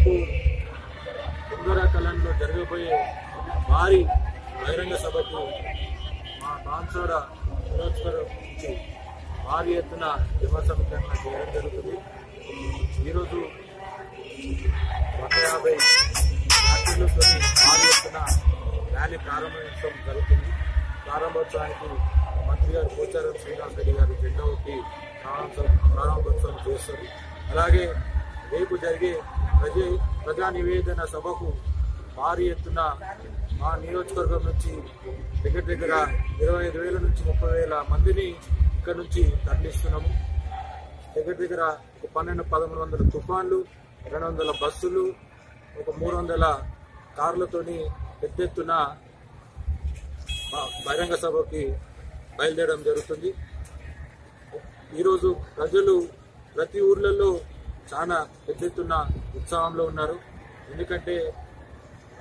రేపు కుందరా కళంలో జరగబోయే భారీ బహిరంగ సభకు మా బాన్సోడ నియోజకవర్గం నుంచి భారీ ఎత్తున జన సమీకరణ చేయడం జరుగుతుంది. ఈరోజు 150 ఫ్యాక్టరీలతో భారీ ఎత్తున ర్యాలీ ప్రారంభోత్సవం జరుగుతుంది. ప్రారంభోత్సవానికి మంత్రి గారు పోచారం శ్రీనివాస్ రెడ్డి గారు జెండా ఊపి ప్రారంభోత్సవం చేస్తారు. అలాగే రేపు జరిగే ప్రజా నివేదన సభకు భారీ ఎత్తున మా నియోజకవర్గం నుంచి దగ్గర 25,000 నుంచి 30,000 మందిని ఇక్కడ నుంచి తరలిస్తున్నాము. దగ్గర 1,200-1,300 తుఫాన్లు, 200 బస్సులు, ఒక 300 కార్లతోని పెద్ద ఎత్తున బహిరంగ సభకి బయలుదేరడం జరుగుతుంది. ఈరోజు ప్రజలు ప్రతి ఊర్లలో చాలా పెద్ద ఎత్తున ఉత్సాహంలో ఉన్నారు. ఎందుకంటే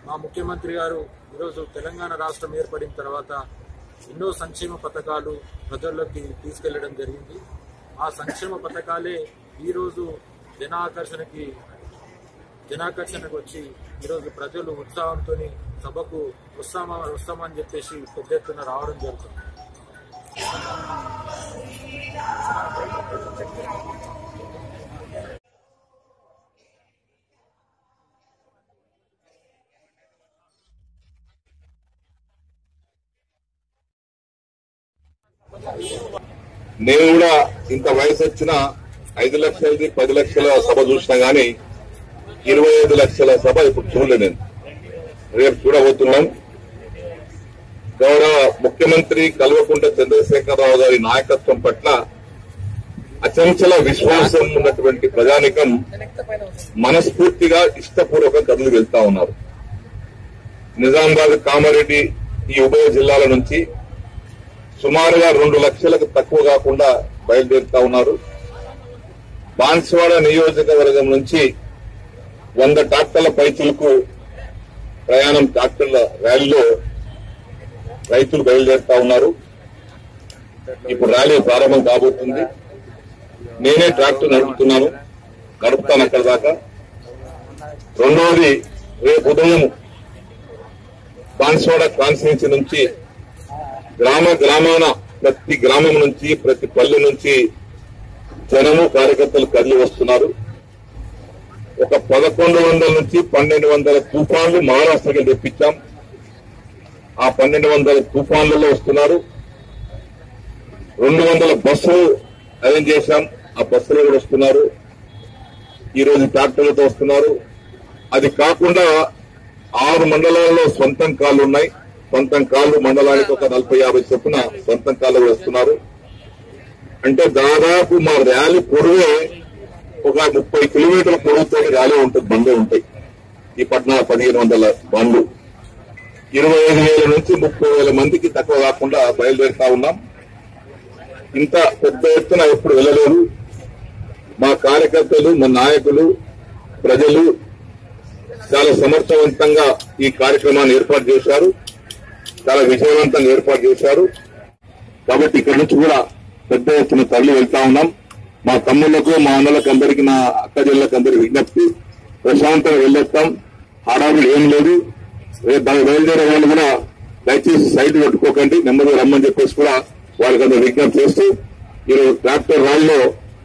మా ముఖ్యమంత్రి గారు ఈరోజు తెలంగాణ రాష్ట్రం ఏర్పడిన తర్వాత ఎన్నో సంక్షేమ పథకాలు ప్రజల్లోకి తీసుకెళ్లడం జరిగింది. ఆ సంక్షేమ పథకాలే ఈరోజు జనాకర్షణకు వచ్చి ఈరోజు ప్రజలు ఉత్సాహంతో సభకు వస్తామని చెప్పేసి పెద్ద ఎత్తున రావడం జరుగుతుంది. నేను కూడా ఇంత వయసు వచ్చిన 5 లక్షలది 10 లక్షల సభ చూసినా గానీ 25 లక్షల సభ ఇప్పుడు చూడలేదు. నేను రేపు చూడబోతున్నాం. గౌరవ ముఖ్యమంత్రి కల్వకుంట్ల చంద్రశేఖరరావు గారి నాయకత్వం పట్ల అచంచల విశ్వాసం ఉన్నటువంటి ప్రజానికం మనస్ఫూర్తిగా ఇష్టపూర్వక కదులు వెళ్తా ఉన్నారు. నిజామాబాద్, కామారెడ్డి ఈ ఉభయ జిల్లాల నుంచి సుమారుగా 2 లక్షలకు తక్కువ కాకుండా బయలుదేరుతా ఉన్నారు. బాన్స్వాడ నియోజకవర్గం నుంచి 100 ట్రాక్టర్ల పైచులకు ప్రయాణం ట్రాక్టర్ల ర్యాలీలో రైతులు బయలుదేరుతా ఉన్నారు. ఇప్పుడు ర్యాలీ ప్రారంభం కాబోతుంది. నేనే ట్రాక్టర్ నడుపుతాను అక్కడ దాకా. రెండవది, రేపు ఉదయం బాన్స్వాడ కాన్స్టిట్యున్సీ నుంచి గ్రామాన ప్రతి గ్రామం నుంచి ప్రతి పల్లె నుంచి జనము కార్యకర్తలు కదిలి వస్తున్నారు. ఒక 1,100 నుంచి 1,200 తుఫాన్లు మహారాష్ట్రకి తెప్పించాం. ఆ 1,200 తుఫాన్లలో వస్తున్నారు. 200 బస్సులు అరేంజ్ చేశాం. ఆ బస్సులు కూడా వస్తున్నారు. ఈరోజు ట్రాక్టర్లతో వస్తున్నారు. అది కాకుండా 6 మండలాల్లో సొంతం కాళ్ళు ఉన్నాయి. సొంతం కాళ్ళు మండలానికి ఒక 40-50 చొప్పున సొంతం కాళ్ళు కూడా వస్తున్నారు. అంటే దాదాపు మా ర్యాలీ పొడవే ఒక 30 కిలోమీటర్ల పొడవుతో ర్యాలీ ఉంటుంది. బండ్లు ఉంటాయి. ఈ 1,500 బండ్లు 25,000 నుంచి 30,000 మందికి తక్కువ కాకుండా బయలుదేరుతా ఉన్నాం. ఇంత పెద్ద ఎత్తున ఎప్పుడు వెళ్ళలేదు. మా కార్యకర్తలు, మా నాయకులు, ప్రజలు చాలా సమర్థవంతంగా ఈ కార్యక్రమాన్ని ఏర్పాటు చేశారు. చాలా విజయవంతంగా ఏర్పాటు చేశారు. కాబట్టి ఇక్కడి నుంచి కూడా పెద్ద ఎత్తున తరలి వెళ్తా ఉన్నాం. మా తమ్ముళ్లకు, మా అన్నలకు అందరికీ, నా అక్క చెల్లెలకు అందరికీ విజ్ఞప్తి, ప్రశాంతంగా వెళ్ళొస్తాం. హడావులు ఏం లేదు. రేపు బయలుదేరే వాళ్ళు కూడా దయచేసి సైట్ పెట్టుకోకండి, నెమ్మదిగా రమ్మని చెప్పేసి కూడా వారికి అందరూ విజ్ఞప్తి చేస్తూ ఈరోజు ట్రాక్టర్ ర్యాలీలో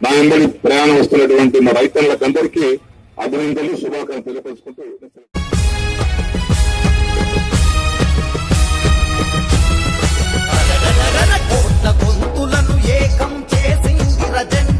నా వెంబడి ప్రయాణం వస్తున్నటువంటి మా రైతన్లకు అందరికీ అభినందనలు, శుభాకాంక్షలు తెలియపరుచుకుంటూ గొంతులను ఏకం చేసింది రజన్